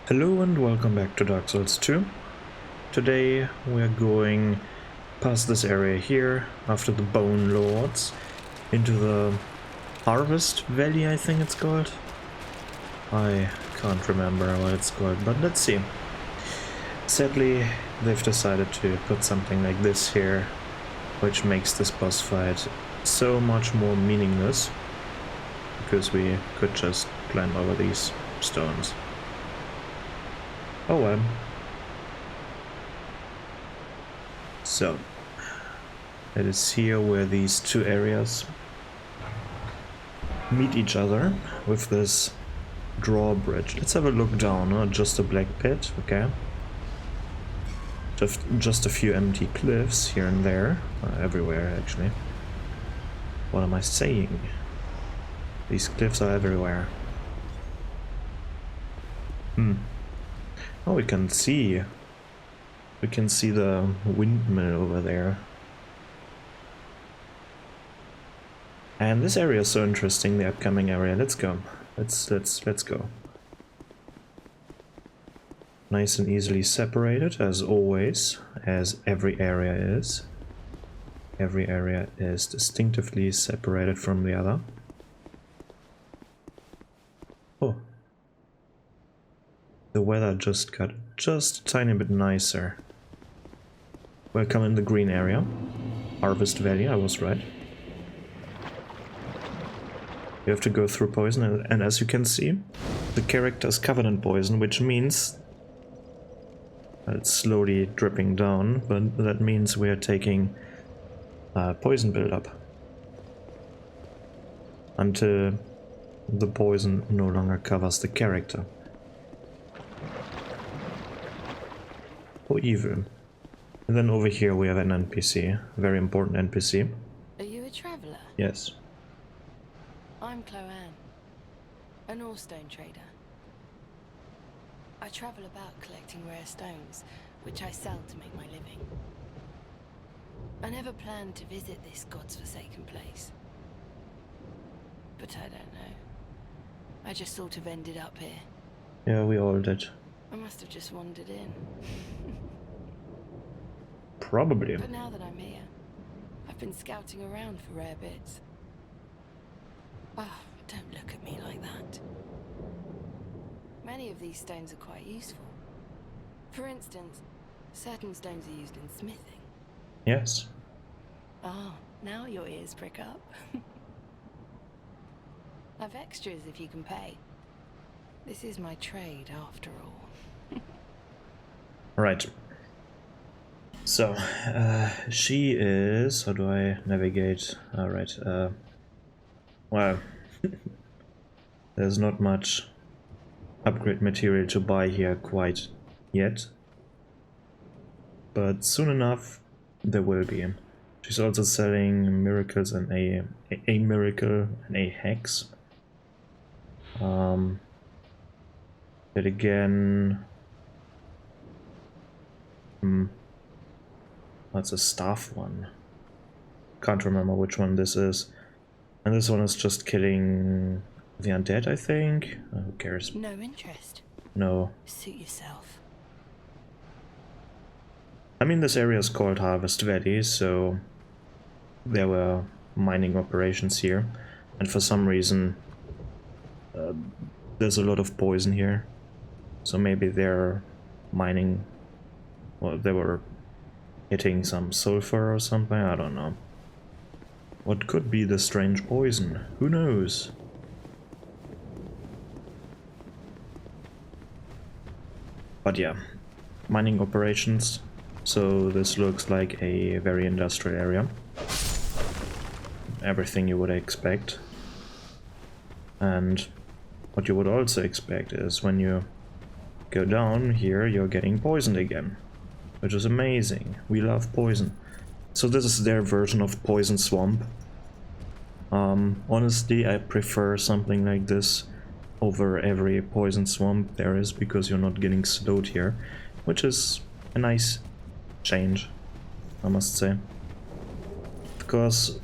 Hello and welcome back to Dark Souls 2. Today we're going past this area here, after the Bone Lords, into the Harvest Valley, I think it's called. I can't remember what it's called, but let's see. Sadly, they've decided to put something like this here, which makes this boss fight so much more meaningless, because we could just climb over these stones. Oh well. So, it is here where these two areas meet each other with this drawbridge. Let's have a look down, not just a black pit, okay. Just a few empty cliffs here and there, everywhere actually. What am I saying? These cliffs are everywhere. Oh, we can see the windmill over there. And this area is so interesting, the upcoming area. Let's go. Let's go. Nice and easily separated, as always, as every area is. Every area is distinctively separated from the other. Oh. The weather just got just a tiny bit nicer. Welcome in the green area. Harvest Valley, I was right. You have to go through poison, and as you can see, the character is covered in poison, which means it's slowly dripping down, but that means we are taking poison buildup until the poison no longer covers the character. Oh, evil. And then over here we have an NPC, a very important NPC. Are you a traveller? Yes. I'm Chloanne, an ore-stone trader. I travel about collecting rare stones, which I sell to make my living. I never planned to visit this god's-forsaken place. But I don't know. I just sort of ended up here. Yeah, we all did. I must have just wandered in. Probably. But now that I'm here, I've been scouting around for rare bits. Oh, don't look at me like that. Many of these stones are quite useful. For instance, certain stones are used in smithing. Yes. Oh, now your ears prick up. I've extras if you can pay. This is my trade after all. Right. So, she is... How do I navigate? Alright, well, there's not much upgrade material to buy here quite yet. But soon enough, there will be. She's also selling miracles and a miracle and a hex. But again... That's a staff one. Can't remember which one this is. And this one is just killing the undead, I think. Who cares? No interest. No. Suit yourself. I mean, this area is called Harvest Valley, so there were mining operations here. And for some reason, there's a lot of poison here. So maybe they're mining... Well, they were hitting some sulfur or something, I don't know. What could be the strange poison? Who knows? But yeah, mining operations. So this looks like a very industrial area. Everything you would expect. And what you would also expect is when you go down here, you're getting poisoned again. Which is amazing. We love poison. So this is their version of Poison Swamp. Honestly, I prefer something like this over every Poison Swamp there is, because you're not getting slowed here, which is a nice change, I must say. Because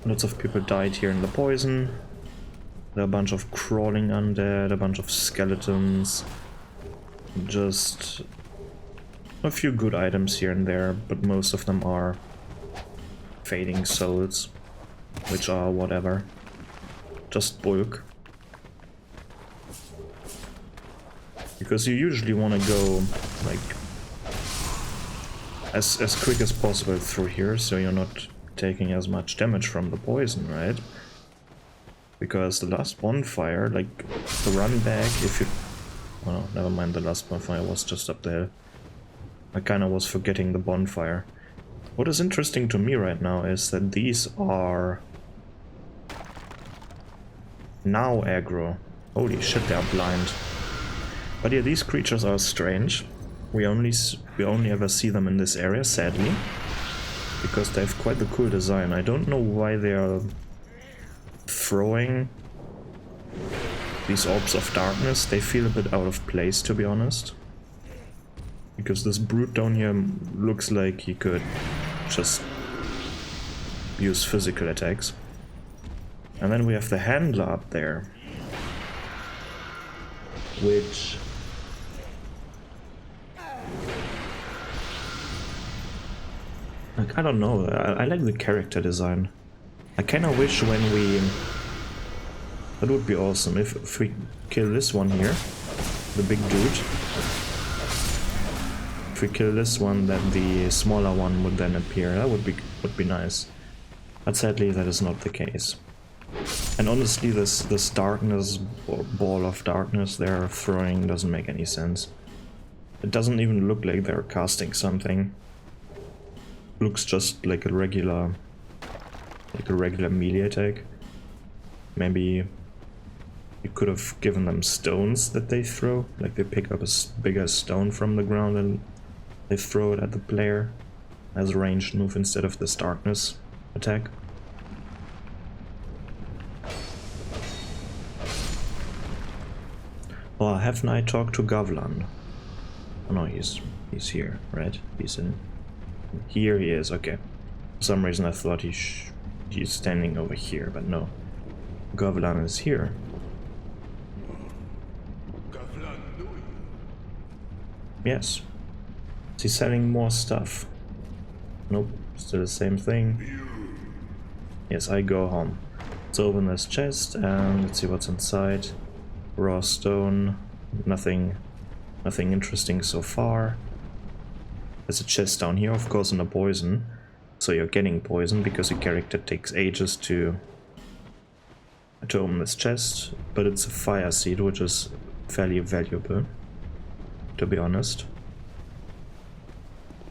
lots of people died here in the poison. There are a bunch of crawling undead, a bunch of skeletons. Just a few good items here and there, but most of them are fading souls, which are whatever. Just bulk. Because you usually want to go like as quick as possible through here, so you're not taking as much damage from the poison, right? Because the last bonfire, like the run back, if you... Oh no, never mind, the last bonfire was just up there. I kinda was forgetting the bonfire. What is interesting to me right now is that these are now aggro. Holy shit, they're blind. But yeah, these creatures are strange. We only ever see them in this area, sadly, because they have quite the cool design. I don't know why they are throwing these orbs of darkness. They feel a bit out of place, to be honest. Because this brute down here looks like he could just use physical attacks. And then we have the handler up there, which... like, I don't know, I like the character design. I kinda wish when we... that would be awesome if we kill this one here, the big dude. If we kill this one, then the smaller one would then appear. That would be nice. But sadly that is not the case. And honestly, this darkness, or ball of darkness they're throwing doesn't make any sense. It doesn't even look like they're casting something. Looks just like a regular melee attack. Maybe you could have given them stones that they throw, like they pick up a bigger stone from the ground and they throw it at the player as a ranged move instead of this darkness attack. Well, haven't I talked to Gavlan? Oh no, he's here, right? He's in... Here he is, okay. For some reason I thought he's standing over here, but no. Gavlan is here. Yes. Is he selling more stuff? Nope, still the same thing. Yes, I go home. Let's open this chest and let's see what's inside. Raw stone, nothing interesting so far. There's a chest down here, of course, in a poison. So you're getting poison because your character takes ages to open this chest. But it's a fire seed, which is fairly valuable, to be honest.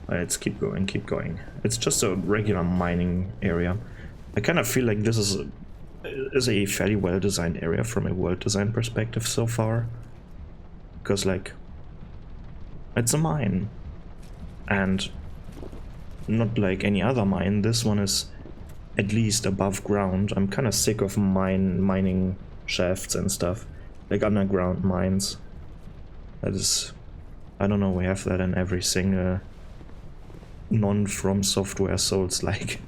Let's keep going, keep going. It's just a regular mining area. I kind of feel like this is a fairly well designed area from a world design perspective so far. Because, like, it's a mine. And not like any other mine, this one is at least above ground. I'm kind of sick of mining shafts and stuff, like underground mines. That is, I don't know, we have that in every single non-From Software Souls-like.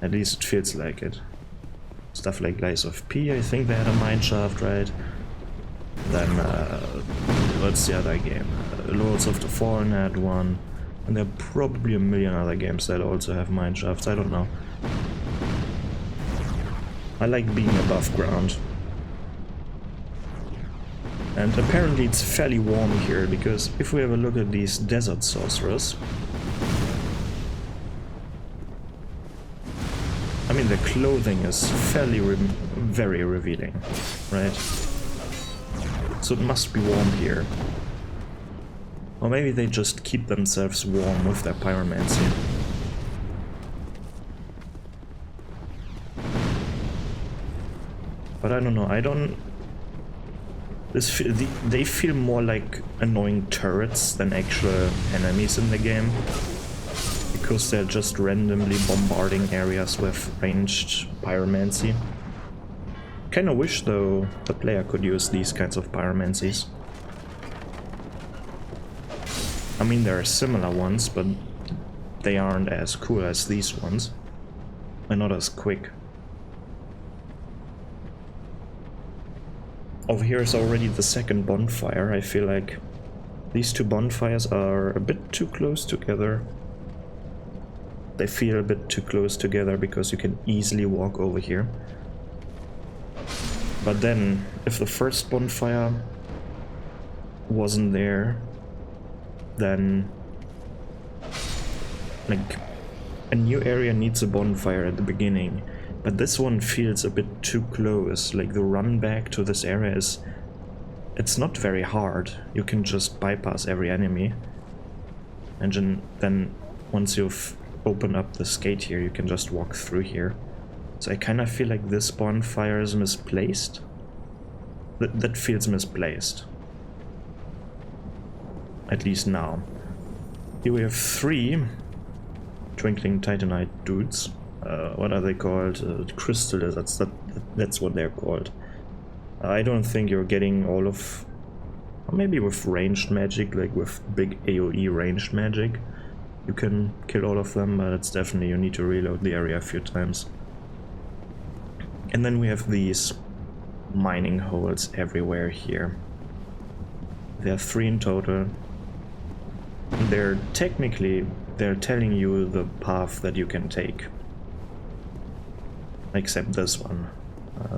At least it feels like it. Stuff like Lies of P, I think they had a mine shaft, right? Then, what's the other game? Lords of the Fallen had one. And there are probably a million other games that also have mine shafts, I don't know. I like being above ground. And apparently it's fairly warm here, because if we have a look at these desert sorcerers... I mean, their clothing is fairly very revealing, right? So it must be warm here. Or maybe they just keep themselves warm with their pyromancy. But I don't know, I don't... they feel more like annoying turrets than actual enemies in the game. Because they're just randomly bombarding areas with ranged pyromancy. Kinda wish, though, the player could use these kinds of pyromancies. I mean, there are similar ones, but they aren't as cool as these ones. And not as quick. over here is already the second bonfire. I feel like these two bonfires are a bit too close together. They feel a bit too close together because you can easily walk over here. But then, if the first bonfire wasn't there, then like a new area needs a bonfire at the beginning. But this one feels a bit too close. Like the run back to this area is... it's not very hard. You can just bypass every enemy. And then once you've opened up this gate here, you can just walk through here. So I kind of feel like this bonfire is misplaced. That feels misplaced. At least now. Here we have 3 Twinkling Titanite dudes. What are they called? Crystal lizards. That's what they're called. I don't think you're getting all of... maybe with ranged magic, like with big AoE ranged magic, you can kill all of them, but it's definitely you need to reload the area a few times. And then we have these mining holes everywhere here. There are 3 in total. They're telling you the path that you can take. Except this one.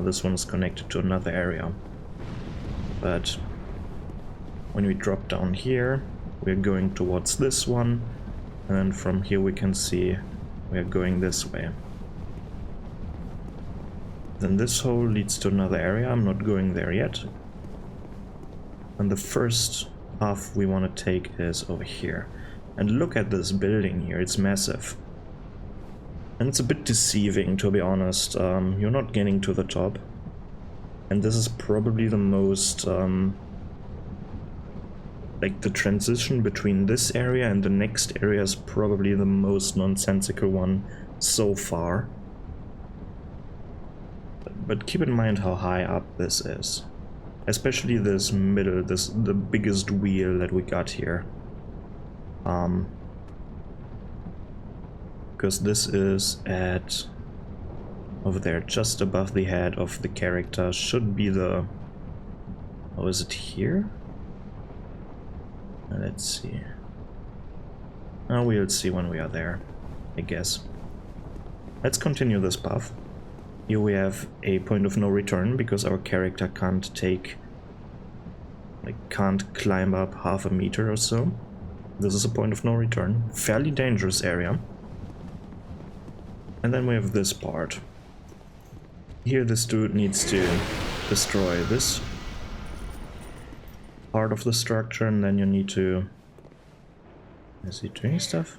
This one is connected to another area. But when we drop down here, we're going towards this one. And then from here we can see we're going this way. Then this hole leads to another area. I'm not going there yet. And the first path we want to take is over here. And look at this building here, it's massive. And it's a bit deceiving, to be honest. You're not getting to the top. And this is probably the most... like the transition between this area and the next area is probably the most nonsensical one so far. But keep in mind how high up this is. Especially this middle, the biggest wheel that we got here. Because this is at over there, just above the head of the character. Should be the... oh, is it here? Let's see. Oh, we'll see when we are there, I guess. Let's continue this path. Here we have a point of no return because our character can't can't climb up half a meter or so. This is a point of no return. Fairly dangerous area. And then we have this part. Here this dude needs to destroy this part of the structure, and then you need to... is he doing stuff?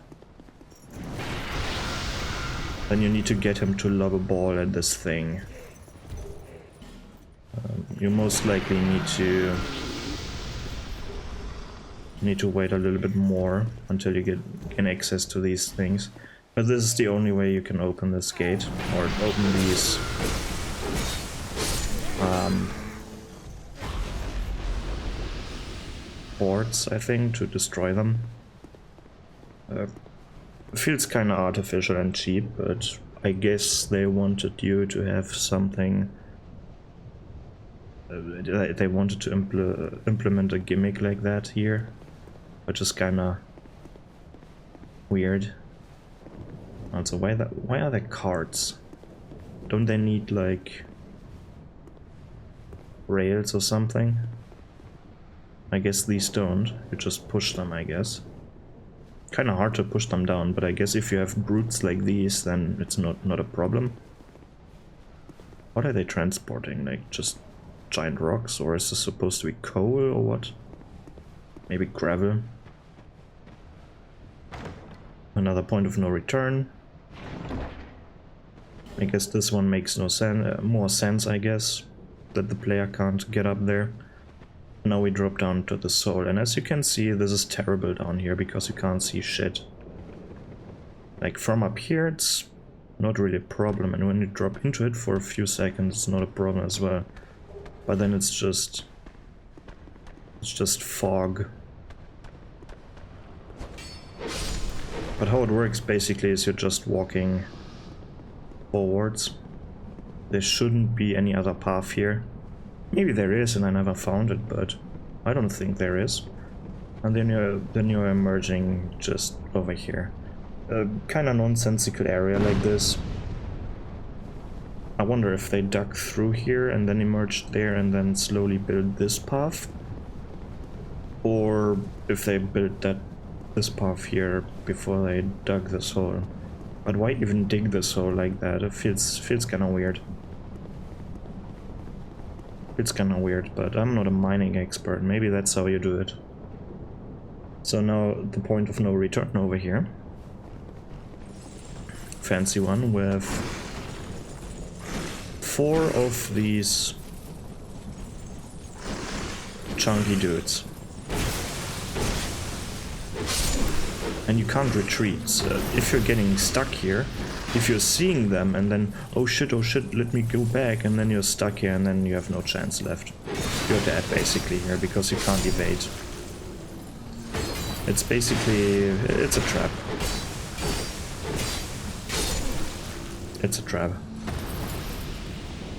Then you need to get him to lob a ball at this thing. You most likely need to wait a little bit more until you gain access to these things. But this is the only way you can open this gate, or open these boards, I think, to destroy them. It feels kind of artificial and cheap, but I guess they wanted you to have something. They wanted to implement a gimmick like that here, which is kind of weird. Also, why are there carts? Don't they need like rails or something? I guess these don't. You just push them, I guess. Kind of hard to push them down, but I guess if you have brutes like these, then it's not a problem. What are they transporting? Like just giant rocks, or is this supposed to be coal or what? Maybe gravel. Another point of no return. I guess this one makes no sense. More sense, I guess, that the player can't get up there. Now we drop down to the soul, and as you can see, this is terrible down here because you can't see shit. Like from up here, it's not really a problem, and when you drop into it for a few seconds, it's not a problem as well. But then it's just fog. But how it works basically is you're just walking forwards. There shouldn't be any other path here. Maybe there is and I never found it, but I don't think there is. And then you're emerging just over here. A kind of nonsensical area like this. I wonder if they dug through here and then emerged there and then slowly built this path. Or if they built this path here before they dug this hole. But why even dig this hole like that? It feels kind of weird. It's kind of weird, but I'm not a mining expert. Maybe that's how you do it. So now the point of no return over here. Fancy one with 4 of these chunky dudes. And you can't retreat. So if you're getting stuck here, if you're seeing them and then, oh shit, let me go back, and then you're stuck here and then you have no chance left. You're dead basically here because you can't evade. It's basically, it's a trap. It's a trap.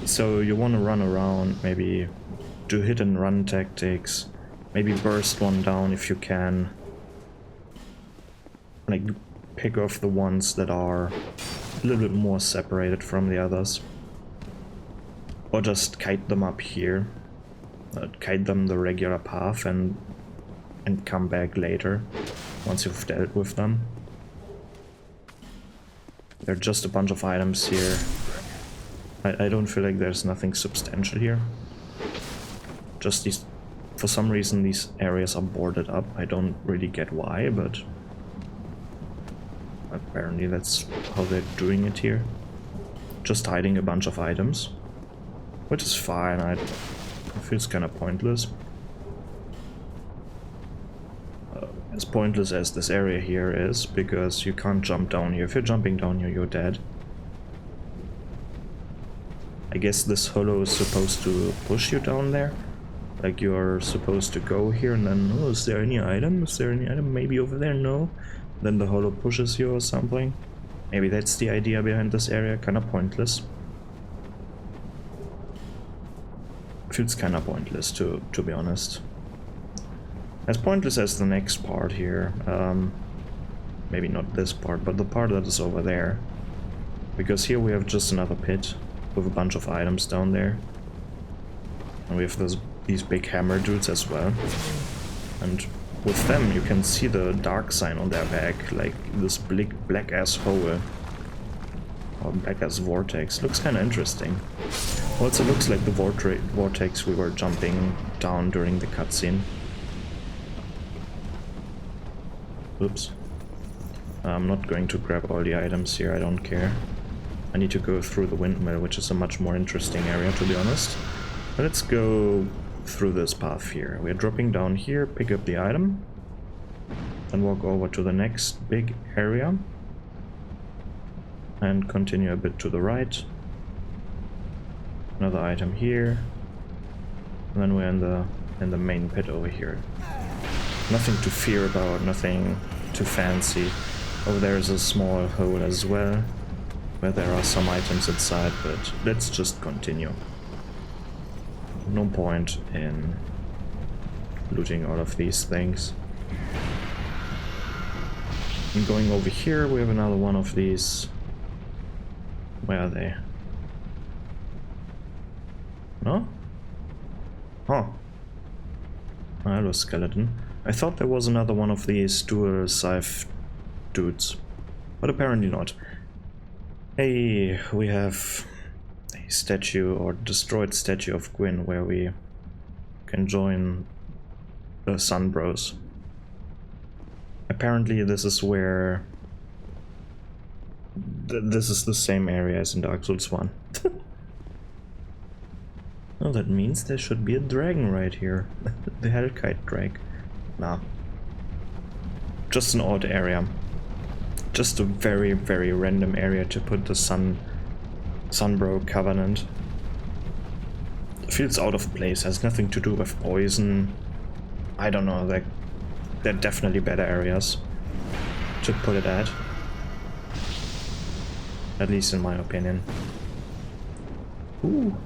So you want to run around, maybe do hit and run tactics, maybe burst one down if you can. Like, pick off the ones that are a little bit more separated from the others. Or just kite them up here. Kite them the regular path and come back later, once you've dealt with them. There are just a bunch of items here. I don't feel like there's nothing substantial here. Just these... For some reason these areas are boarded up. I don't really get why, but... apparently that's how they're doing it here. Just hiding a bunch of items. Which is fine, it feels kind of pointless. As pointless as this area here is, because you can't jump down here. If you're jumping down here, you're dead. I guess this hollow is supposed to push you down there. Like you're supposed to go here and then, oh, is there any item? Is there any item? Maybe over there? No. Then the hollow pushes you or something. Maybe that's the idea behind this area. Kind of pointless. Feels kind of pointless to be honest. As pointless as the next part here. Maybe not this part, but the part that is over there. Because here we have just another pit with a bunch of items down there. And we have these big hammer dudes as well. And with them you can see the dark sign on their back, like this black ass hole. Or black ass vortex. Looks kind of interesting. Also looks like the vortex we were jumping down during the cutscene. Oops. I'm not going to grab all the items here, I don't care. I need to go through the windmill, which is a much more interesting area, to be honest. But let's go through this path here. We're dropping down here, pick up the item, then walk over to the next big area, and continue a bit to the right. Another item here, and then we're in the main pit over here. Nothing to fear about, nothing too fancy. Over there is a small hole as well, where there are some items inside, but let's just continue. No point in looting all of these things. And going over here, we have another one of these. Where are they? No? Oh. Hello, skeleton. I thought there was another one of these dual scythe dudes, but apparently not. Hey, we have a statue or destroyed statue of Gwyn where we can join the Sun Bros. Apparently this is where... this is the same area as in Dark Souls 1. Well, that means there should be a dragon right here. The Hellkite Drake. Nah. Just an odd area. Just a very, very random area to put the Sunbro Covenant. Feels out of place, has nothing to do with poison. I don't know, they're definitely better areas to put it at. At least in my opinion. Ooh.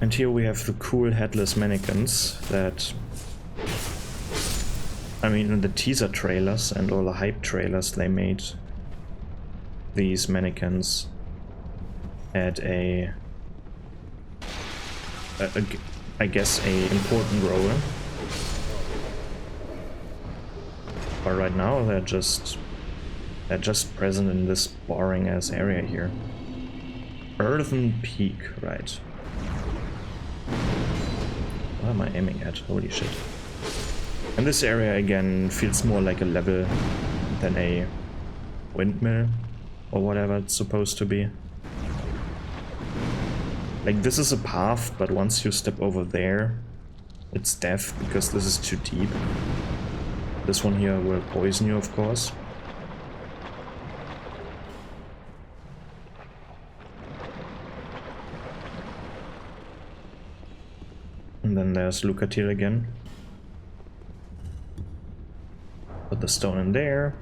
And here we have the cool headless mannequins that, I mean, in the teaser trailers and all the hype trailers they made, these mannequins had I guess a important role. But right now they're just present in this boring ass area here. Earthen Peak, right. What am I aiming at? Holy shit. And this area again feels more like a level than a windmill or whatever it's supposed to be. Like, this is a path, but once you step over there, it's death because this is too deep. This one here will poison you, of course. And then there's Lucatil again. Put the stone in there.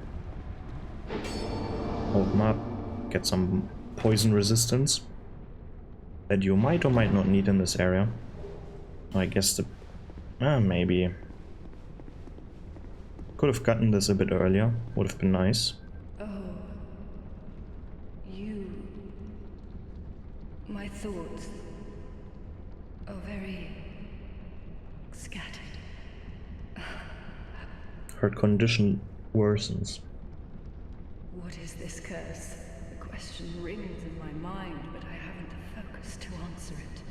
Hold them up. Get some poison resistance that you might or might not need in this area. I guess the... maybe. Could have gotten this a bit earlier. Would have been nice. Oh. You... My thoughts are very... scattered. Her condition worsens. What is this curse? The question rings in my mind, but I haven't the focus to answer it.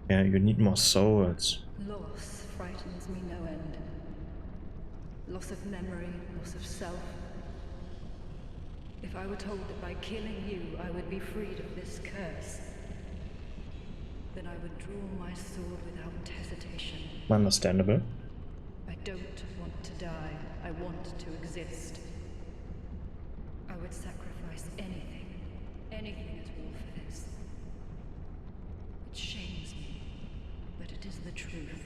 Yeah, you need more souls. Loss frightens me no end. Loss of memory, loss of self. If I were told that by killing you I would be freed of this curse, then I would draw my sword without hesitation. Understandable. I don't want to die. I want to exist. I would sacrifice anything at all for this. It shames me, but it is the truth.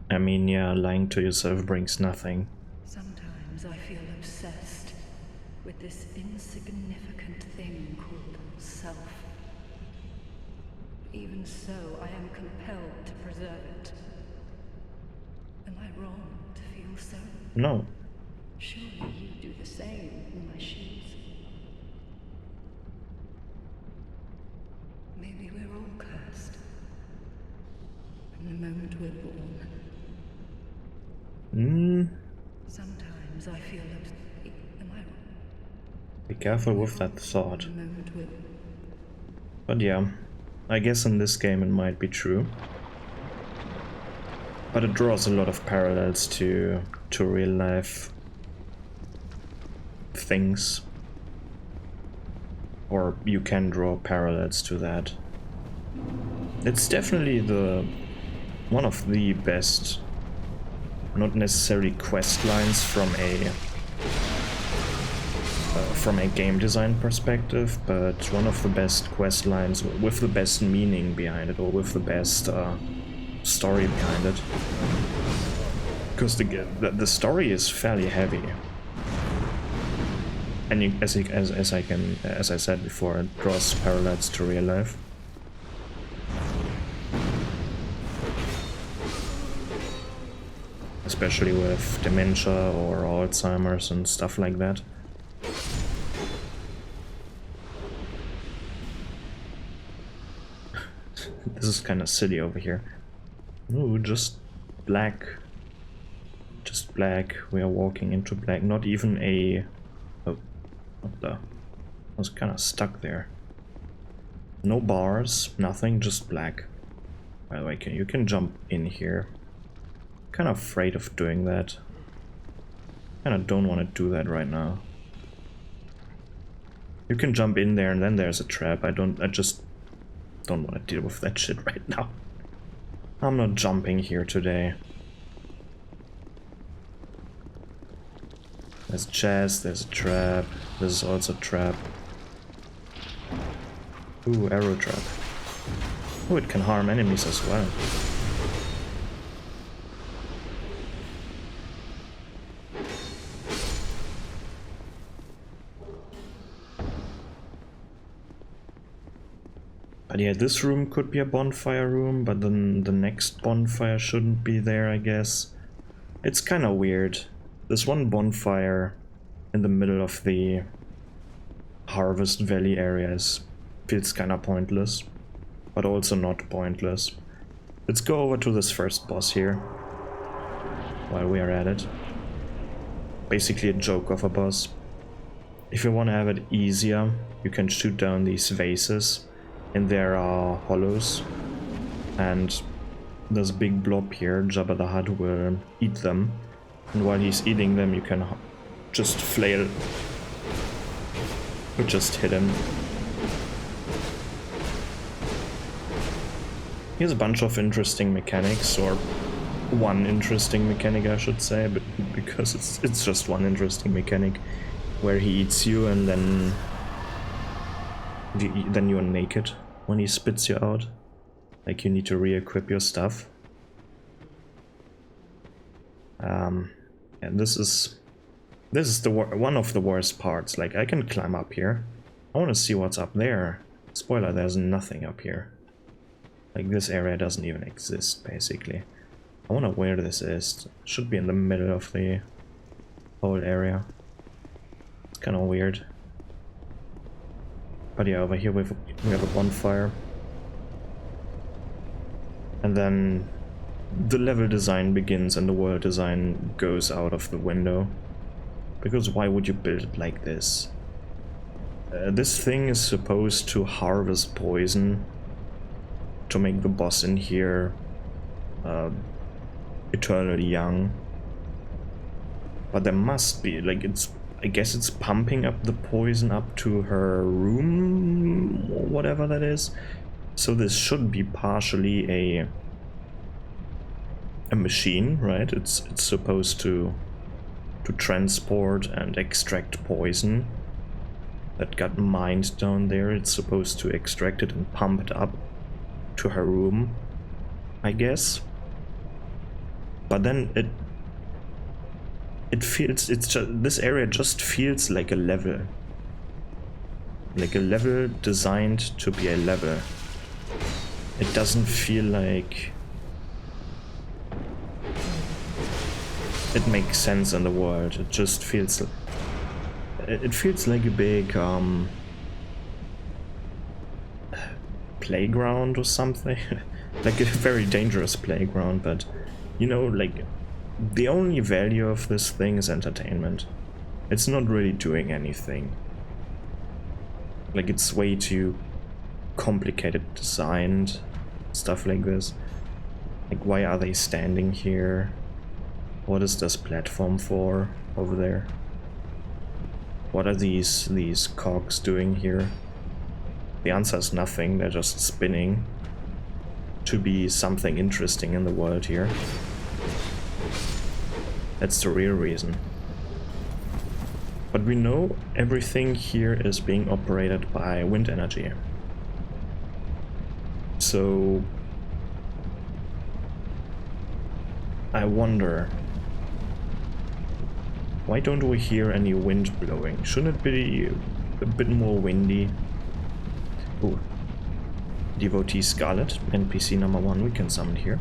I mean, yeah, lying to yourself brings nothing. Sometimes I feel obsessed with this insignificant thing called self. Even so, I am compelled to preserve it. Am I wrong to feel so? No. Surely you do the same in my shoes. Maybe we're all cursed. From the moment we're born. Sometimes I feel am I wrong? Be careful with that thought. From the moment we're... But yeah, I guess in this game it might be true. But it draws a lot of parallels to real life things. Or you can draw parallels to that. It's definitely one of the best, not necessarily quest lines from a game design perspective, but one of the best quest lines with the best meaning behind it, or with the best story behind it. Because the story is fairly heavy, and as I said before, it draws parallels to real life. Especially with dementia or Alzheimer's and stuff like that. This is kind of silly over here. Ooh, just black. Just black. We are walking into black. Not even a... Oh, what the... I was kind of stuck there. No bars, nothing, just black. By the way, you can jump in here. Kind of afraid of doing that. Kind of don't want to do that right now. You can jump in there and then there's a trap. I just don't want to deal with that shit right now. I'm not jumping here today. There's a chest, there's a trap. This is also a trap. Ooh, arrow trap. Oh, it can harm enemies as well. But yeah, this room could be a bonfire room, but then the next bonfire shouldn't be there, I guess. It's kind of weird. There's one bonfire in the middle of the Harvest Valley areas. Feels kind of pointless, but also not pointless. Let's go over to this first boss here, while we are at it. Basically a joke of a boss. If you want to have it easier, you can shoot down these vases, and there are hollows, and there's a big blob here. Jabba the Hutt will eat them, and while he's eating them you can just flail, or just hit him. He has a bunch of interesting mechanics, or one interesting mechanic I should say, but because it's just one interesting mechanic, where he eats you and then you're naked when he spits you out. Like you need to re-equip your stuff. And this is the one of the worst parts. Like I can climb up here. I want to see what's up there. Spoiler: there's nothing up here. Like this area doesn't even exist basically. I wonder where this is. It should be in the middle of the whole area. It's kind of weird. But yeah, over here we have a bonfire. And then the level design begins and the world design goes out of the window. Because why would you build it like this? This thing is supposed to harvest poison to make the boss in here eternally young. But there must be, like, I guess it's pumping up the poison up to her room or whatever that is. So this should be partially a machine, right? It's supposed to transport and extract poison that got mined down there. It's supposed to extract it and pump it up to her room, I guess. But then it feels, this area just feels like a level. Like a level designed to be a level. It doesn't feel like it makes sense in the world. It just feels, it feels like a big playground or something. Like a very dangerous playground, but you know, like the only value of this thing is entertainment. It's not really doing anything. Like it's way too complicated designed, stuff like this. Like why are they standing here? What is this platform for over there? What are these cogs doing here? The answer is nothing, they're just spinning to be something interesting in the world here. That's the real reason. But we know everything here is being operated by wind energy. So I wonder, why don't we hear any wind blowing? Shouldn't it be a bit more windy? Ooh. Devotee Scarlet, NPC number 1, we can summon here.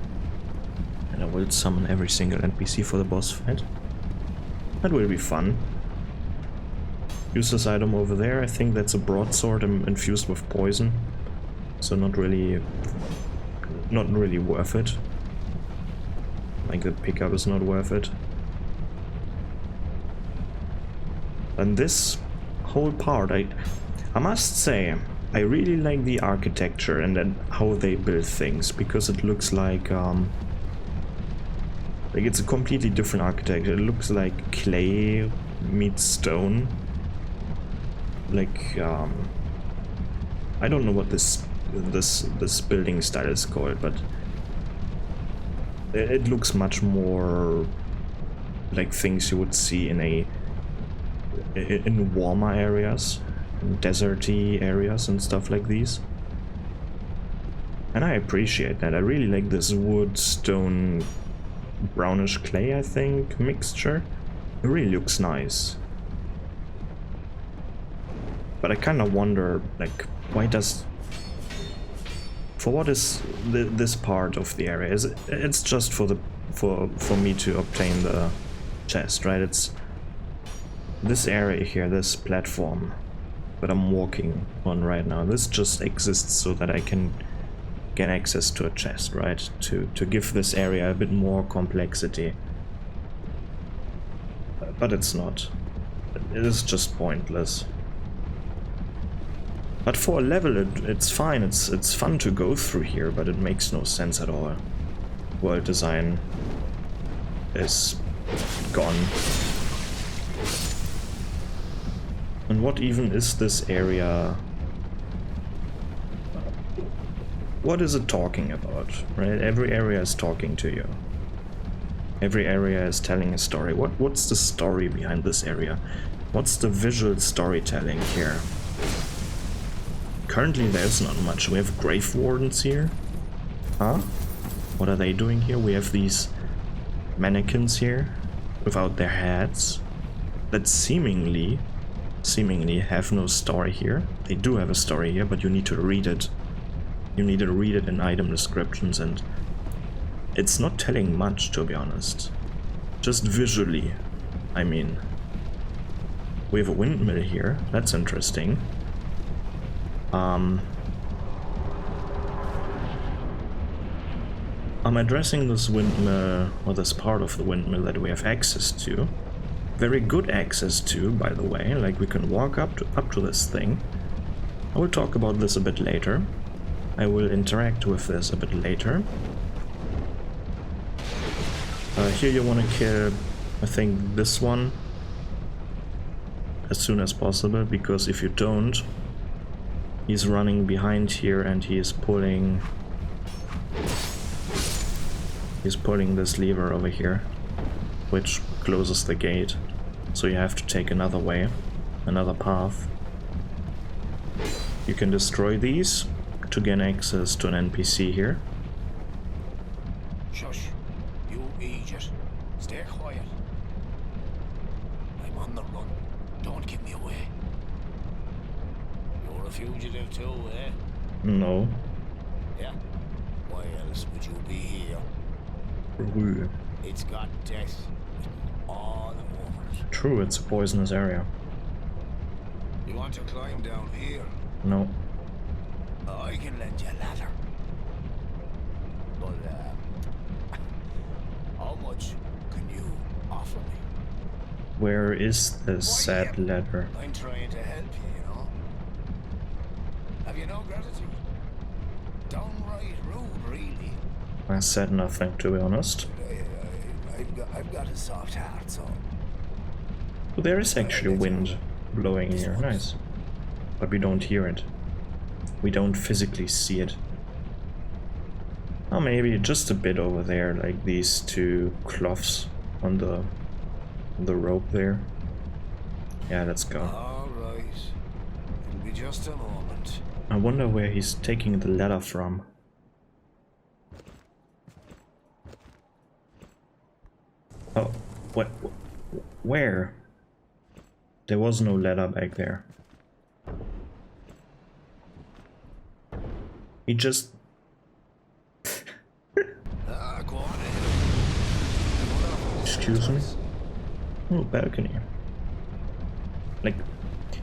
And I will summon every single NPC for the boss fight. That will be fun. Use this item over there. I think that's a broadsword infused with poison. So not really worth it. Like the pickup is not worth it. And this whole part, I must say, I really like the architecture and then how they build things, because it looks like it's a completely different architecture. It looks like clay meets stone. Like I don't know what this building style is called, but it looks much more like things you would see in warmer areas, deserty areas and stuff like these. And I appreciate that. I really like this wood, stone, brownish clay, I think, mixture. It really looks nice. But I kind of wonder, like, why does For what is this part of the area? It's just for me to obtain the chest, right? It's this area here, this platform that I'm walking on right now. This just exists so that I can get access to a chest, right? To give this area a bit more complexity. But it's not. It is just pointless. But for a level, it's fine. It's fun to go through here, but it makes no sense at all. World design is gone. And what even is this area? What is it talking about, right? Every area is talking to you. Every area is telling a story. What's the story behind this area? What's the visual storytelling here? Currently there's not much. We have grave wardens here. Huh? What are they doing here? We have these mannequins here without their heads that seemingly have no story here. They do have a story here, but you need to read it. You need to read it in item descriptions, and it's not telling much, to be honest. Just visually, I mean. We have a windmill here. That's interesting. I'm addressing this windmill, or this part of the windmill that we have access to. Very good access to, by the way. Like, we can walk up to this thing. I will talk about this a bit later. I will interact with this a bit later. Here you want to kill, I think, this one as soon as possible, because if you don't, he's running behind here and he is pulling this lever over here, which closes the gate. So you have to take another way, another path. You can destroy these to gain access to an NPC here. Shush, you idiot. Stay quiet. I'm on the run. Don't give me away. You're a fugitive too, eh? No. Yeah. Why else would you be here? True. It's got death all over it. True, it's a poisonous area. You want to climb down here? No. I can lend you a ladder. But, how much can you offer me? Where is this sad ladder? I'm trying to help you, you know? Have you no gratitude? Downright rude, really. I said nothing, to be honest. I've got a soft heart, so... But there is actually wind blowing in here, nice. But we don't hear it. We don't physically see it. Oh, maybe just a bit over there, like these two cloths on the rope there. Yeah, let's go. Alright. It'll be just a moment. I wonder where he's taking the ladder from. Oh, what? Where? There was no ladder back there. He just... Go on Excuse me? Oh, balcony. Like,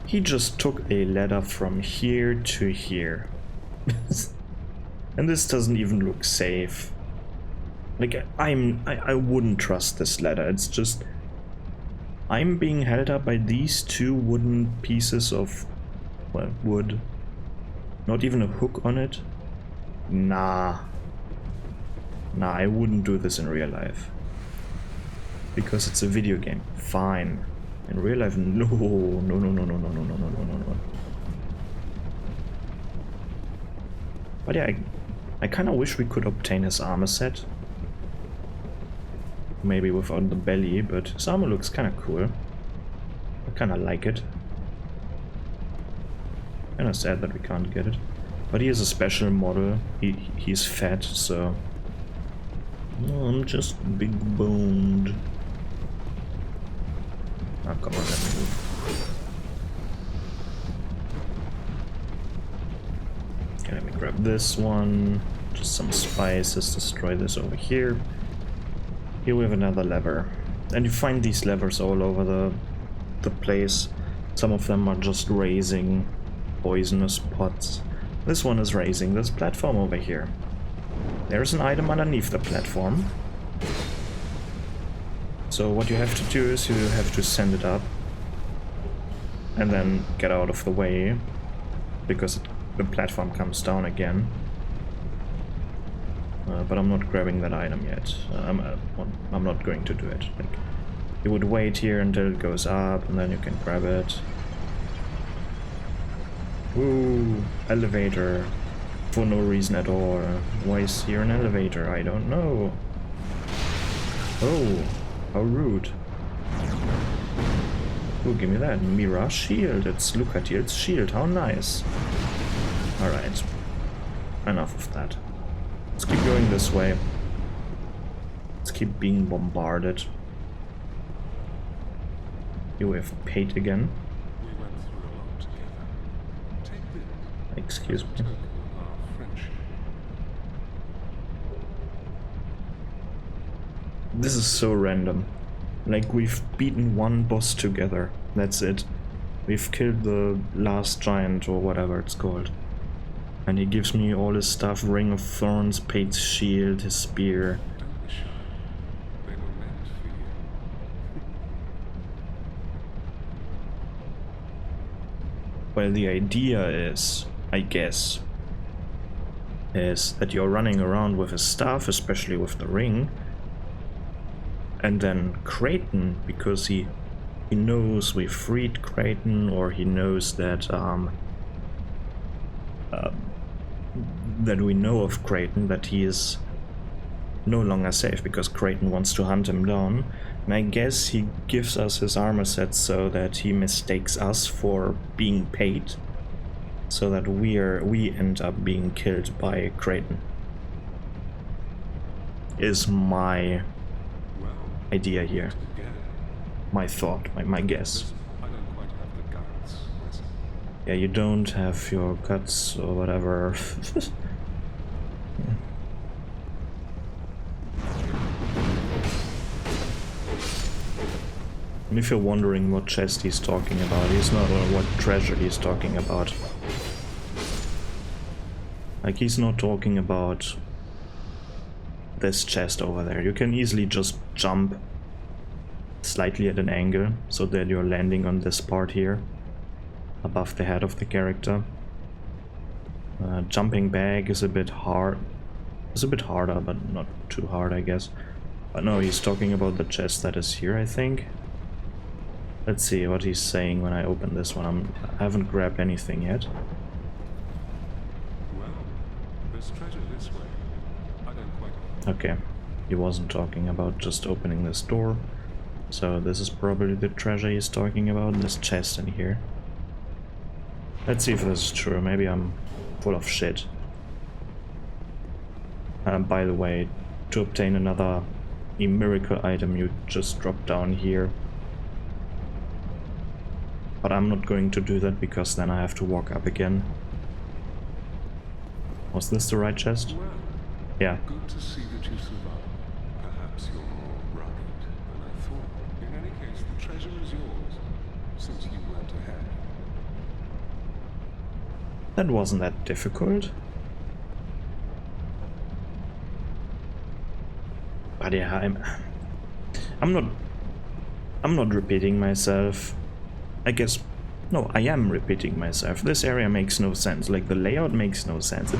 he just took a ladder from here to here. And this doesn't even look safe. Like, I wouldn't trust this ladder. It's just... I'm being held up by these two wooden pieces of... well, wood. Not even a hook on it. Nah. Nah, I wouldn't do this in real life. Because it's a video game. Fine. In real life, no. No, no, no, no, no, no, no, no, no, no. But yeah, I kind of wish we could obtain his armor set. Maybe without the belly, but his armor looks kind of cool. I kind of like it. Kind of sad that we can't get it. But he is a special model. He's fat, so... No, I'm just big boned. Oh, come on, let me move. Okay, let me grab this one, just some spices, destroy this over here. Here we have another lever. And you find these levers all over the place. Some of them are just raising poisonous pots. This one is raising this platform over here. There's an item underneath the platform. So what you have to do is you have to send it up and then get out of the way, because the platform comes down again. But I'm not grabbing that item yet. I'm not going to do it. Like, you would wait here until it goes up and then you can grab it. Ooh, elevator. For no reason at all. Why is here an elevator? I don't know. Oh, how rude. Ooh, give me that. Mirage shield. It's Lucatier's shield. How nice. Alright. Enough of that. Let's keep going this way. Let's keep being bombarded. Here we have Pate again. We went through a lot together. Take this. Excuse me. Token of our friendship. This is so random. Like, we've beaten one boss together. That's it. We've killed the last giant or whatever it's called. And he gives me all his stuff, Ring of Thorns, Pate's shield, his spear. Don't be shy. They were meant for you. Well, the idea is, I guess, is that you're running around with his staff, especially with the ring. And then Kraton, because he knows we freed Kraton, or he knows that that we know of Kraton, that he is no longer safe because Kraton wants to hunt him down. And I guess he gives us his armor set so that he mistakes us for being paid, so that we end up being killed by Kraton. Is my Well, idea here. again. My thought, my guess. Listen, I don't quite have the guts. Listen. Yeah, you don't have your guts or whatever. And if you're wondering what chest he's talking about, he's not, or what treasure he's talking about. Like, he's not talking about this chest over there. You can easily just jump slightly at an angle so that you're landing on this part here above the head of the character. Jumping back is a bit hard. It's a bit harder, but not too hard, I guess. But no, he's talking about the chest that is here, I think. Let's see what he's saying when I open this one. I haven't grabbed anything yet. Well, there's treasure this way. I don't quite. Okay, he wasn't talking about just opening this door. So this is probably the treasure he's talking about, this chest in here. Let's see if this is true. Maybe I'm full of shit. By the way, to obtain another miracle item, you just drop down here. But I'm not going to do that because then I have to walk up again. Was this the right chest? Well, Yeah. good to see that you survived. Perhaps you're more rugged than I thought. In any case, the treasure is yours, since you went ahead. That wasn't that difficult. But yeah, I'm not repeating myself. I guess, no, I am repeating myself. This area makes no sense. Like, the layout makes no sense.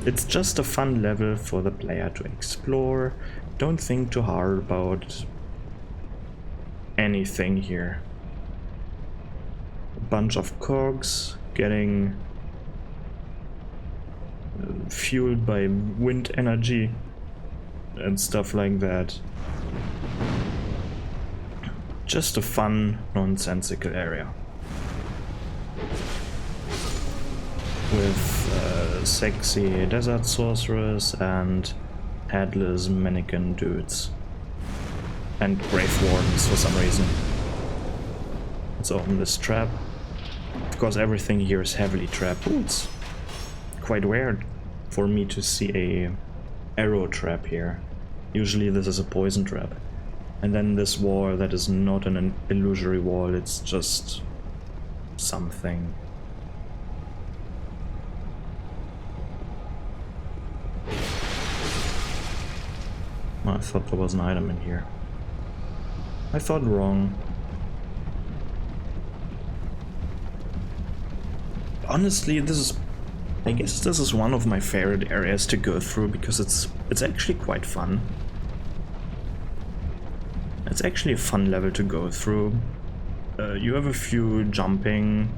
It's just a fun level for the player to explore. Don't think too hard about anything here. A bunch of cogs getting fueled by wind energy and stuff like that. Just a fun, nonsensical area. With sexy desert sorcerers and headless mannequin dudes. And grave wardens for some reason. Let's open this trap. Of course, everything here is heavily trapped. Ooh, it's quite weird for me to see a arrow trap here. Usually this is a poison trap. And then this wall that is not an illusory wall, it's just something. I thought there was an item in here. I thought wrong. Honestly, I guess this is one of my favorite areas to go through because it's actually quite fun. It's actually a fun level to go through. You have a few jumping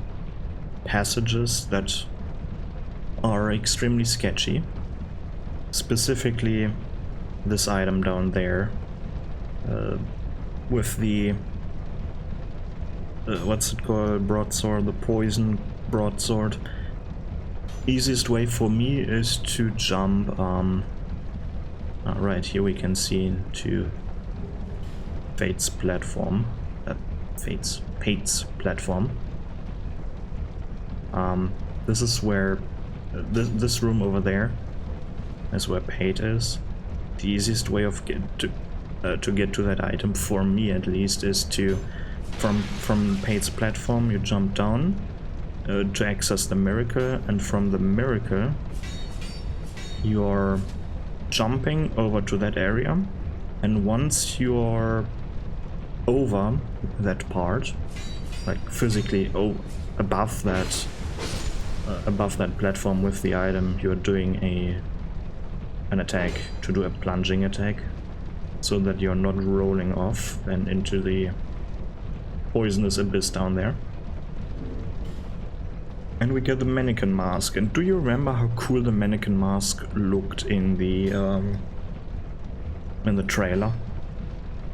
passages that are extremely sketchy. Specifically this item down there with the what's it called, broadsword, the poison broadsword. Easiest way for me is to jump right here we can see to Fate's platform. Fate's platform. This is where this room over there is where Pate is. The easiest way of to get to that item, for me at least, is to from Pate's platform you jump down to access the miracle, and from the miracle you're jumping over to that area, and once you're over that part, like physically above that platform with the item, you're doing an attack, to do a plunging attack, so that you're not rolling off and into the poisonous abyss down there. And we get the mannequin mask. And do you remember how cool the mannequin mask looked in the trailer?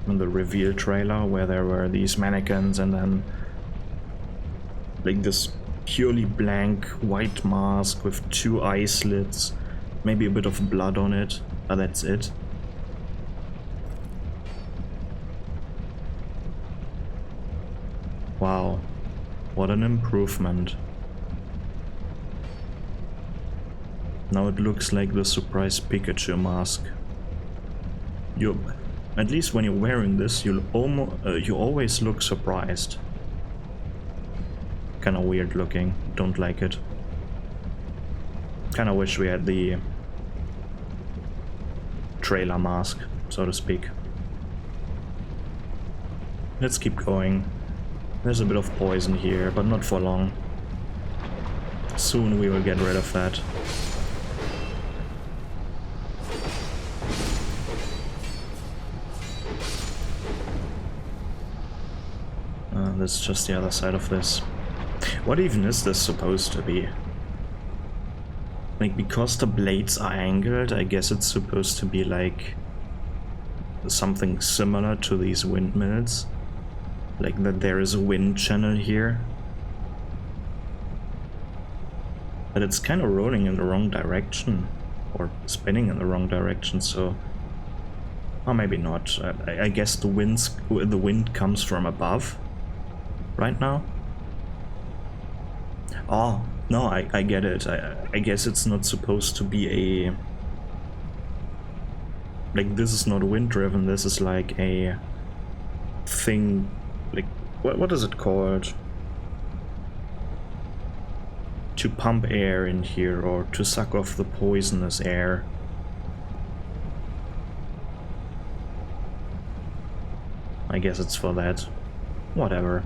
In the reveal trailer, where there were these mannequins and then like this purely blank white mask with 2 eye slits, maybe a bit of blood on it, but that's it. Wow, what an improvement. Now it looks like the surprise Pikachu mask. At least when you're wearing this, you always look surprised. Kinda weird looking, don't like it. Kinda wish we had the trailer mask, so to speak. Let's keep going. There's a bit of poison here, but not for long. Soon we will get rid of that. That's just the other side of this. What even is this supposed to be? Like, because the blades are angled, I guess it's supposed to be like something similar to these windmills. Like that there is a wind channel here. But it's kind of rolling in the wrong direction. Or spinning in the wrong direction, so... Or maybe not. I guess the wind comes from above. Right now? Oh, no, I get it. I guess it's not supposed to be a... Like, this is not wind driven, this is like a thing, like, what is it called? To pump air in here, or to suck off the poisonous air. I guess it's for that. Whatever.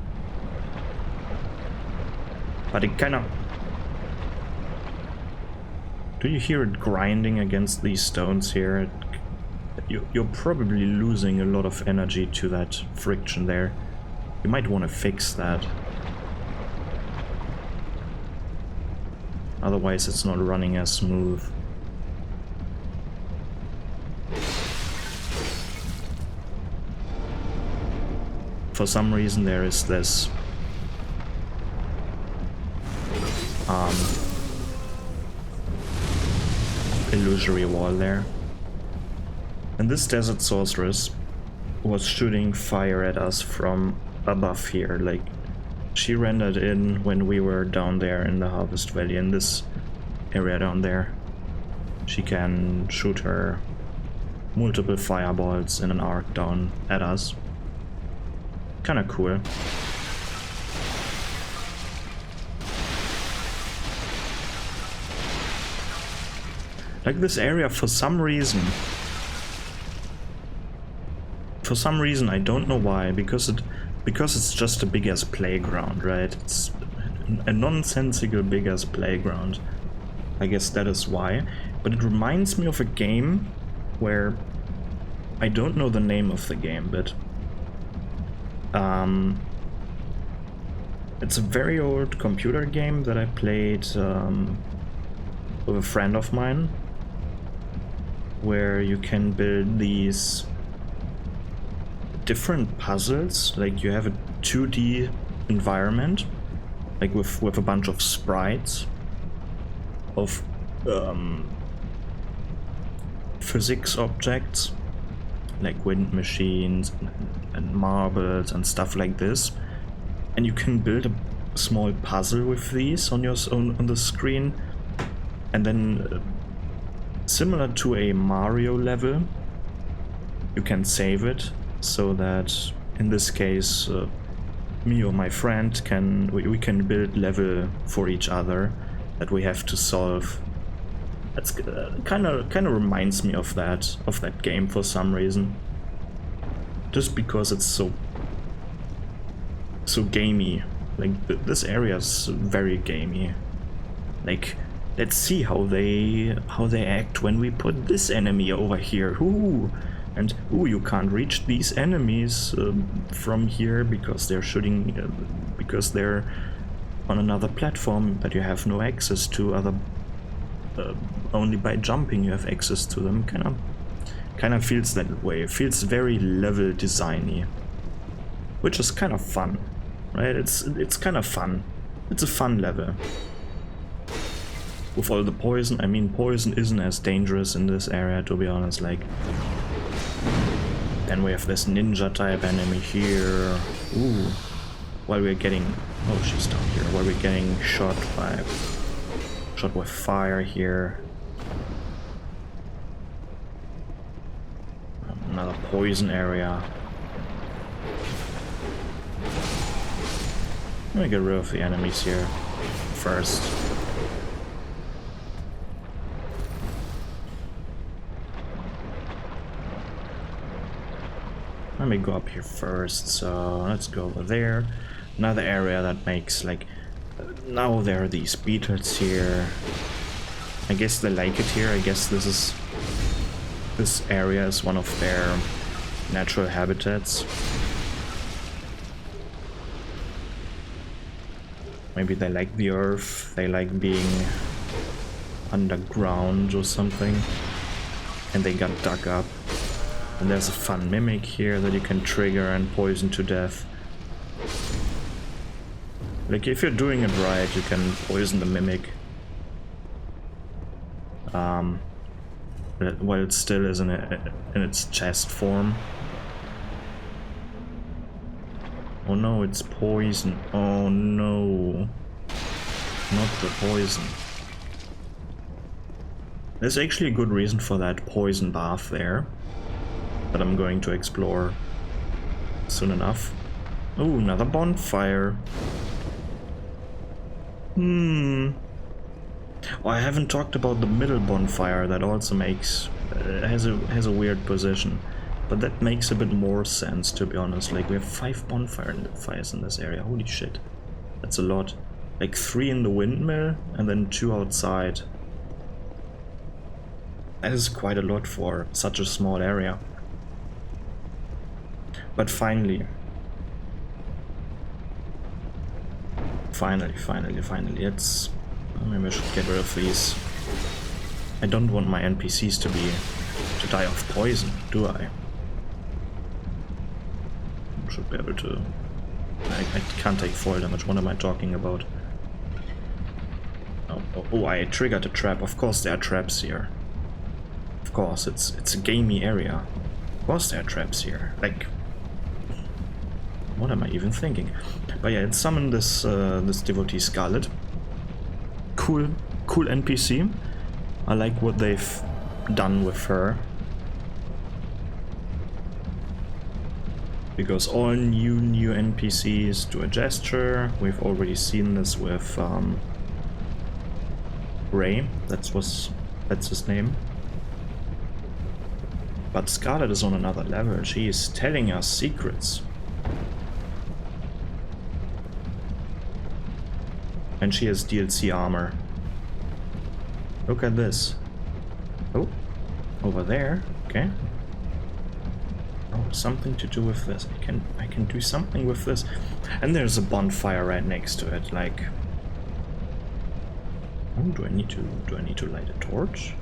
But it kind of... Do you hear it grinding against these stones here? You're probably losing a lot of energy to that friction there. You might want to fix that. Otherwise it's not running as smooth. For some reason there is this illusory wall there. And this desert sorceress was shooting fire at us from above here, like she rendered in when we were down there in the Harvest Valley in this area down there. She can shoot her multiple fireballs in an arc down at us. Kinda cool. Like this area, for some reason, I don't know why, because it's just a big ass playground, right? It's a nonsensical big ass playground. I guess that is why. But it reminds me of a game where I don't know the name of the game, but it's a very old computer game that I played with a friend of mine, where you can build these different puzzles. Like you have a 2D environment, like with a bunch of sprites of physics objects, like wind machines and marbles and stuff like this, and you can build a small puzzle with these on your on the screen, and then similar to a Mario level, you can save it so that in this case me or my friend we can build level for each other that we have to solve. That's kind of reminds me of that game for some reason, just because it's so gamey. Like this area is very gamey. Like, let's see how they act when we put this enemy over here. Ooh, and ooh, you can't reach these enemies from here because they're shooting, because they're on another platform that you have no access to. Only by jumping you have access to them. Kind of feels that way. It feels very level designy, which is kind of fun, right? It's kind of fun. It's a fun level. With all the poison, I mean, poison isn't as dangerous in this area, to be honest. Like, then we have this ninja type enemy here. Ooh, while we're getting, oh, she's down here. While we're getting shot with fire here. Another poison area. Let me get rid of the enemies here first. Let me go up here first, so let's go over there. Another area that makes like... Now there are these beetles here. I guess they like it here. I guess this area is one of their natural habitats. Maybe they like the earth, they like being underground or something, and they got dug up. And there's a fun mimic here that you can trigger and poison to death. Like, if you're doing it right, you can poison the mimic. While it still is in its chest form. Oh no, it's poison. Oh no. Not the poison. There's actually a good reason for that poison bath there, that I'm going to explore soon enough. Oh, another bonfire. Oh, I haven't talked about the middle bonfire that also makes has a weird position, but that makes a bit more sense, to be honest. Like, we have 5 bonfires in this area. Holy shit, that's a lot. Like 3 in the windmill and then 2 outside. That is quite a lot for such a small area. But finally, it's... Maybe I should get rid of these. I don't want my NPCs to die of poison, do I? I should be able to... I can't take fall damage. What am I talking about? Oh, I triggered a trap. Of course there are traps here. Of course, it's a gamey area. Of course there are traps here. Like, what am I even thinking? But yeah, it summoned this devotee Scarlet. Cool. cool NPC. I like what they've done with her. Because all new NPCs do a gesture. We've already seen this with Ray. That's his name. But Scarlet is on another level. She is telling us secrets. And she has DLC armor. Look at this. Oh, over there. Okay. Oh, something to do with this. I can do something with this. And there's a bonfire right next to it. Like, oh, do I need to light a torch?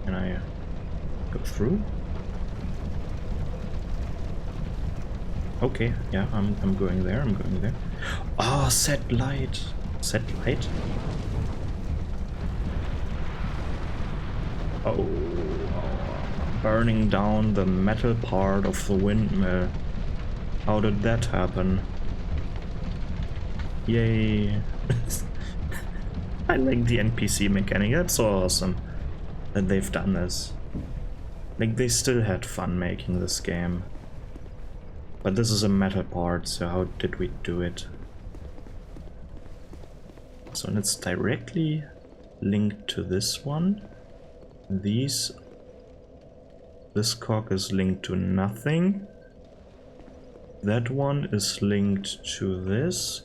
Can I go through? Okay, yeah, I'm going there. I'm going there. Ah, set light. Set light. Oh, burning down the metal part of the windmill. How did that happen? Yay. I like the NPC mechanic. That's so awesome that they've done this. Like, they still had fun making this game. But this is a metal part, so how did we do it? So it's directly linked to this one. This cog is linked to nothing. That one is linked to this,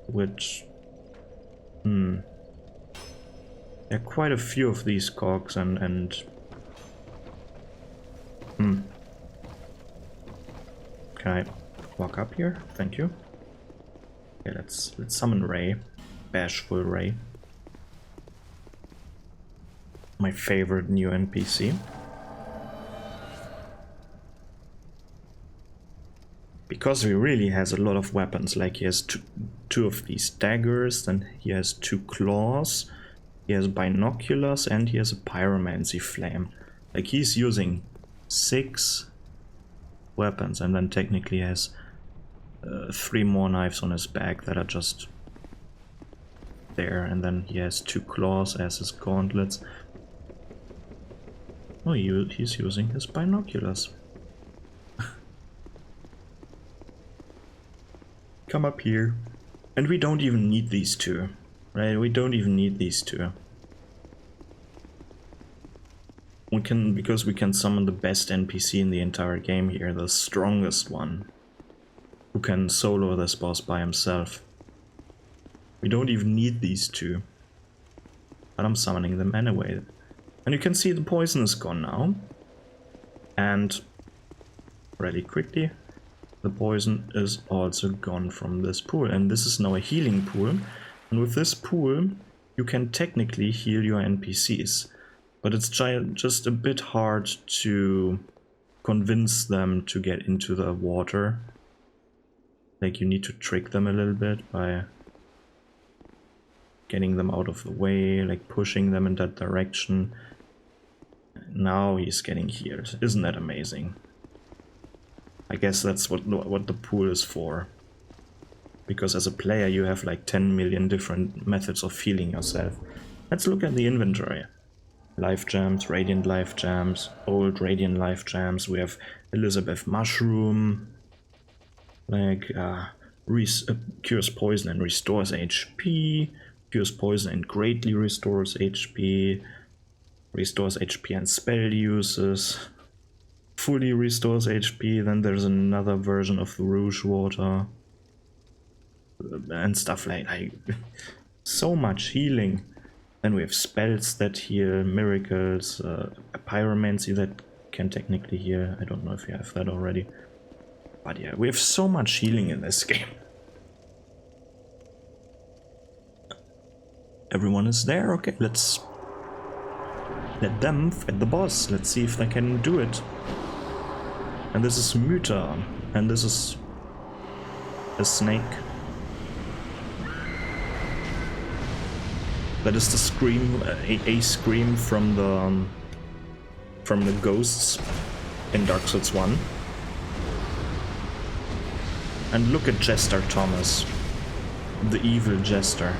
which... There are quite a few of these cogs and Can I walk up here? Thank you. Okay, let's summon Ray. Bashful Ray. My favorite new NPC. Because he really has a lot of weapons, like he has two of these daggers, then he has 2 claws, he has binoculars, and he has a pyromancy flame. Like, he's using 6 weapons, and then technically has 3 more knives on his back that are just there, and then he has 2 claws as his gauntlets. Oh, he's using his binoculars. Come up here. And we don't even need these 2, right? We don't even need these 2. Because we can summon the best NPC in the entire game here, the strongest one, who can solo this boss by himself. We don't even need these 2, but I'm summoning them anyway. And you can see the poison is gone now. And really quickly, the poison is also gone from this pool, and this is now a healing pool. And with this pool, you can technically heal your NPCs. But it's just a bit hard to convince them to get into the water. Like, you need to trick them a little bit by getting them out of the way, like pushing them in that direction. Now he's getting healed. Isn't that amazing? I guess that's what the pool is for. Because as a player you have like 10 million different methods of healing yourself. Let's look at the inventory. Life gems, radiant life gems, old radiant life gems. We have Elizabeth Mushroom. Like, cures poison and restores HP. Cures poison and greatly restores HP. Restores HP and spell uses. Fully restores HP. Then there's another version of the Rouge Water. And stuff like so much healing. Then we have spells that heal, miracles, a pyromancy that can technically heal. I don't know if you have that already. But yeah, we have so much healing in this game. Everyone is there? Okay, let's let them fight the boss. Let's see if they can do it. And this is Mytha. And this is a snake. That is the scream, a scream from the ghosts in Dark Souls 1. And look at Jester Thomas, the evil jester.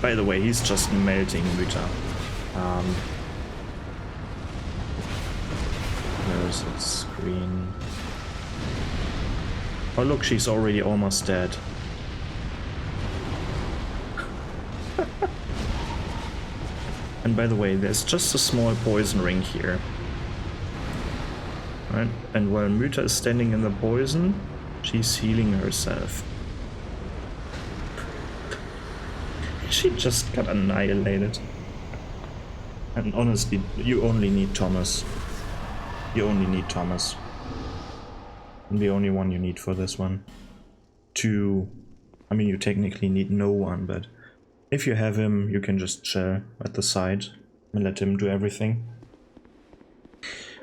By the way, he's just melting Muta. Where's its screen? Oh look, she's already almost dead. And by the way, there's just a small poison ring here. Right? And while Muta is standing in the poison, she's healing herself. She just got annihilated. And honestly, you only need Thomas. You only need Thomas. And the only one you need for this one. I mean, you technically need no one, but if you have him, you can just chill at the side and let him do everything.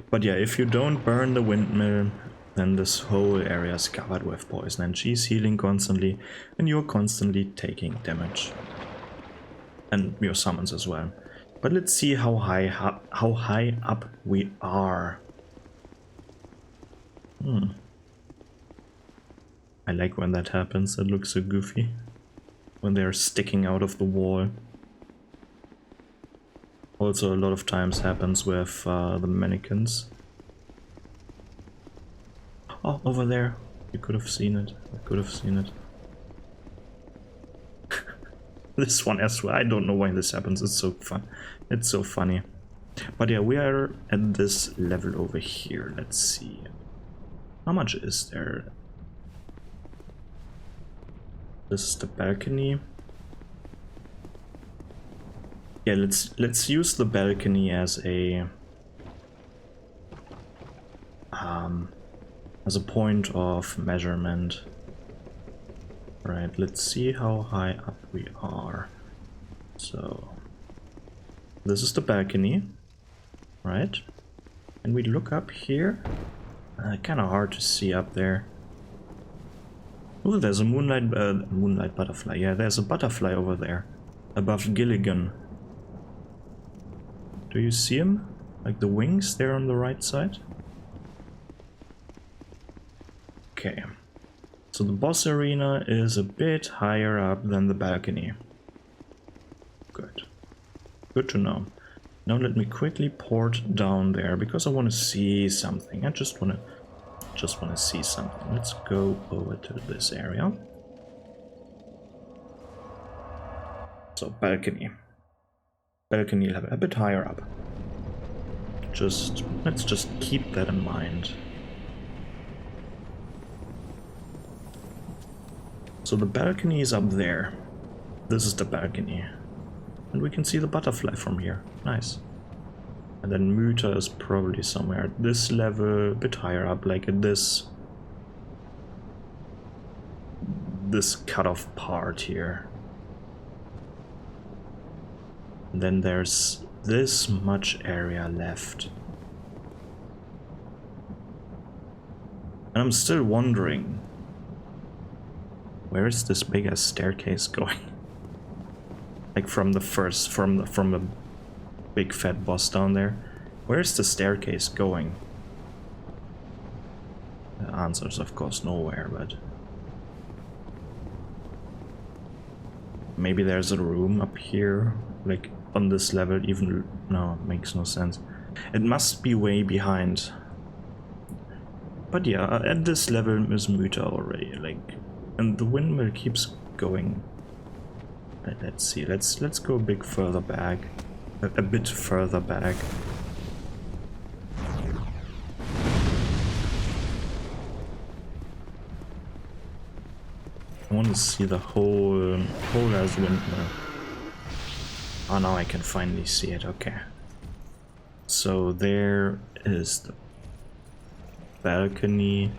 But yeah, if you don't burn the windmill, then this whole area is covered with poison, and she's healing constantly, and you're constantly taking damage. And your summons as well. But let's see how high up we are. I like when that happens. It looks so goofy when they're sticking out of the wall. Also, a lot of times happens with the mannequins. Oh, over there. You could have seen it. I could have seen it. This one as well. I don't know why this happens. It's so fun. It's so funny. But yeah, we are at this level over here. Let's see. How much is there? This is the balcony. Yeah, let's use the balcony as a point of measurement. Right, let's see how high up we are. So this is the balcony, right? And we look up here. Kind of hard to see up there. Oh, there's a moonlight butterfly. Yeah, there's a butterfly over there above Gilligan. Do you see him? Like the wings there on the right side? Okay. So the boss arena is a bit higher up than the balcony. Good. Good to know. Now let me quickly port down there because I want to see something. I just want to see something. Let's go over to this area. So balcony. Balcony level a bit higher up. Let's just keep that in mind. So the balcony is up there. This is the balcony. And we can see the butterfly from here. Nice. And then Muta is probably somewhere at this level, a bit higher up, like at this cut-off part here. And then there's this much area left. And I'm still wondering, where is this big ass staircase going? Like from the big fat boss down there. Where's the staircase going? The answer is of course nowhere, but maybe there's a room up here, like on this level. Even no, it makes no sense. It must be way behind. But yeah, at this level is Muta already, like, and the windmill keeps going. Let's see, let's go a bit further back. A bit further back. I want to see the whole ass windmill. Oh, now I can finally see it. Okay. So there is the balcony.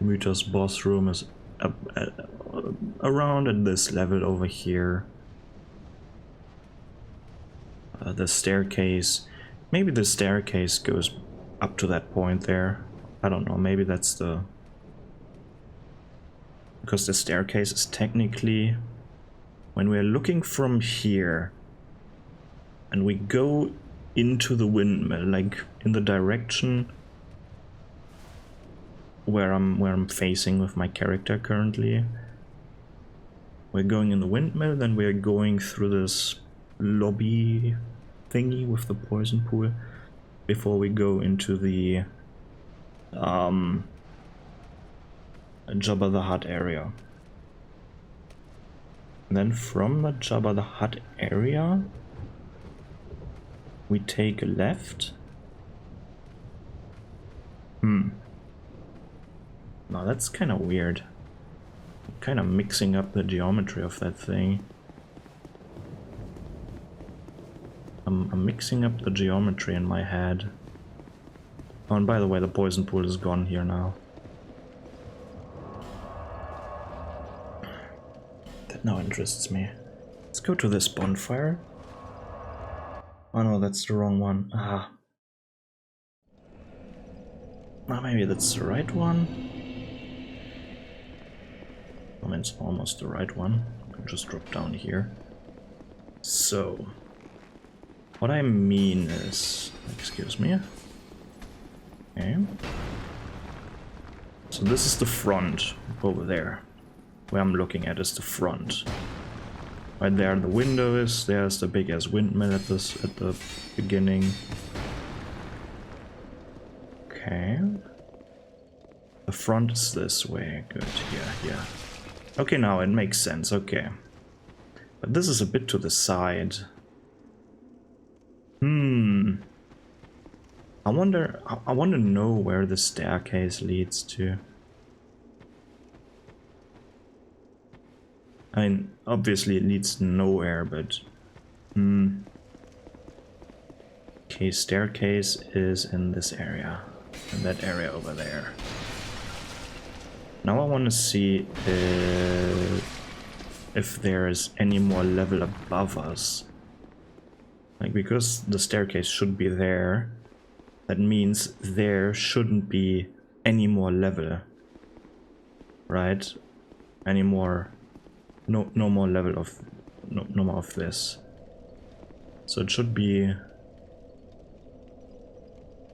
Muta's boss room is around at this level over here. The staircase. Maybe the staircase goes up to that point there. I don't know. Maybe that's the... Because the staircase is technically... When we're looking from here and we go into the windmill, like in the direction where I'm facing with my character currently, We're going in the windmill, then we're going through this lobby thingy with the poison pool before we go into the Jabba the Hutt area. Then from the Jabba the Hutt area we take a left. Now that's kind of weird. Kind of mixing up the geometry of that thing. I'm mixing up the geometry in my head. Oh, and by the way, the poison pool is gone here now. That now interests me. Let's go to this bonfire. Oh no, that's the wrong one. Ah. Oh, maybe that's the right one. I mean, it's almost the right one. I can just drop down here. So, what I mean is, excuse me. Okay. So this is the front over there. Where I'm looking at is the front. Right there the window is, there's the big ass windmill at the beginning. Okay. The front is this way. Good, yeah. Okay, now it makes sense, okay. But this is a bit to the side. I want to know where the staircase leads to. I mean, obviously it leads nowhere, but... Okay, staircase is in this area. In that area over there. Now I want to see if there is any more level above us. Like, because the staircase should be there, that means there shouldn't be any more level. Right? Any more... No more level of... No more of this. So it should be...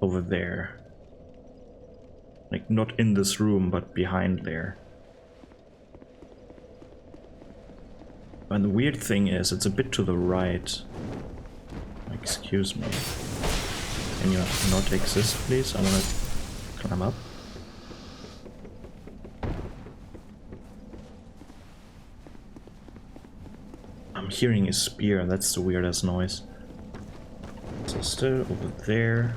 over there. Like, not in this room, but behind there. And the weird thing is, it's a bit to the right. Excuse me. Can you not exist, please? I wanna climb up. I'm hearing a spear, that's the weirdest noise. So still over there.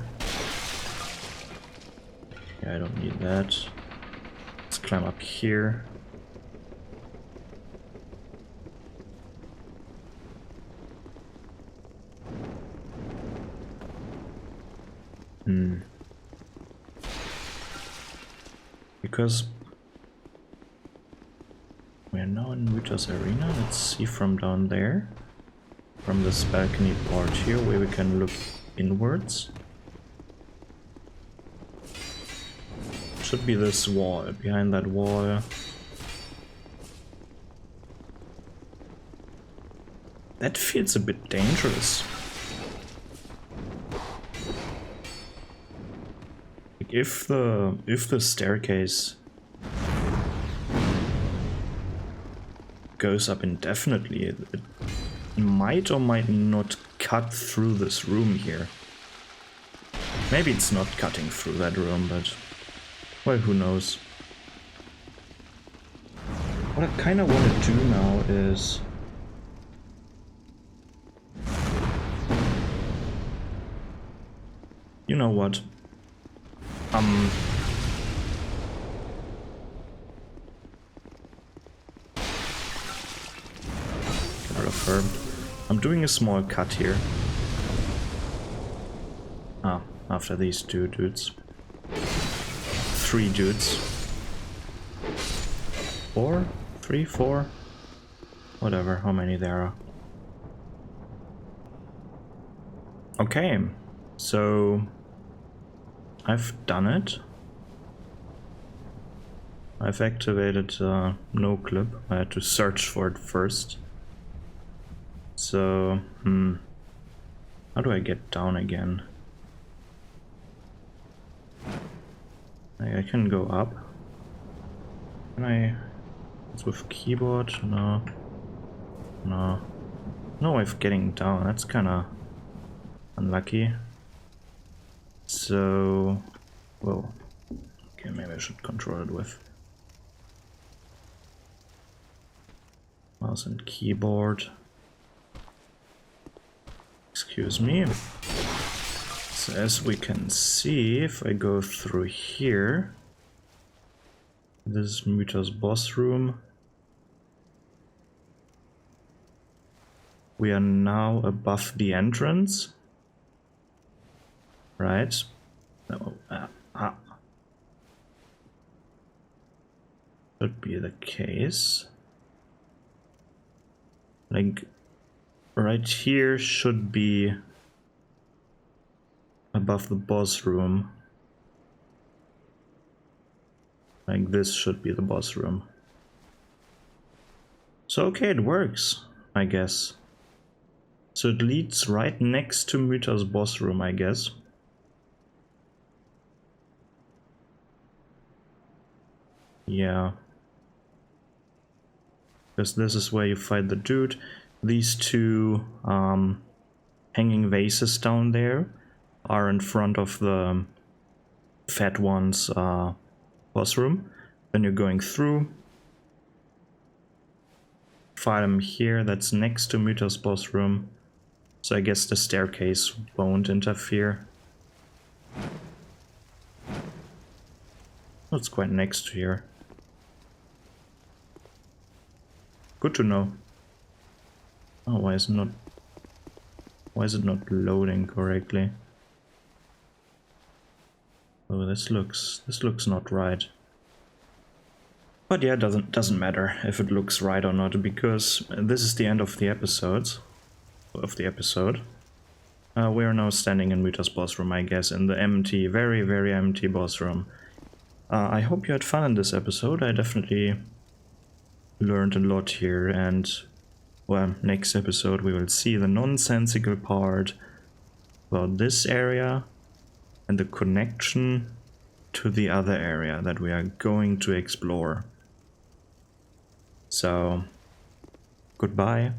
Yeah, I don't need that. Let's climb up here. Because we're now in Rita's arena. Let's see from down there. From this balcony part here where we can look inwards. Should be this wall. Behind that wall. That feels a bit dangerous. Like if the staircase goes up indefinitely, it might or might not cut through this room here. Maybe it's not cutting through that room, but well, who knows. What I kind of want to do now is you know what? I'm doing a small cut here. Ah, after these two dudes. 3 dudes. 4? 3, 4? Whatever, how many there are. Okay, so I've done it. I've activated no clip. I had to search for it first. So, how do I get down again? I can go up. Can I? It's with keyboard? No. No. No way of getting down. That's kind of unlucky. So... Whoa. Okay, maybe I should control it with mouse and keyboard. Excuse me. So as we can see, if I go through here, this is Mythos boss room. We are now above the entrance. Right? No, should be the case. Like, right here should be above the boss room. Like, this should be the boss room. So, okay, it works, I guess. So it leads right next to Mythos boss room, I guess. Yeah. Because this is where you fight the dude. These two hanging vases down there are in front of the fat one's boss room. Then you're going through. Fight him here, that's next to Mythos boss room. So I guess the staircase won't interfere. Oh, it's quite next to here. Good to know. Oh, why is it not loading correctly? Oh, this looks not right. But yeah, it doesn't matter if it looks right or not, because this is the end of the episode. We are now standing in Mythos boss room, I guess, in the empty, very, very empty boss room. I hope you had fun in this episode. I definitely learned a lot here, and well, next episode we will see the nonsensical part about this area and the connection to the other area that we are going to explore. So, goodbye.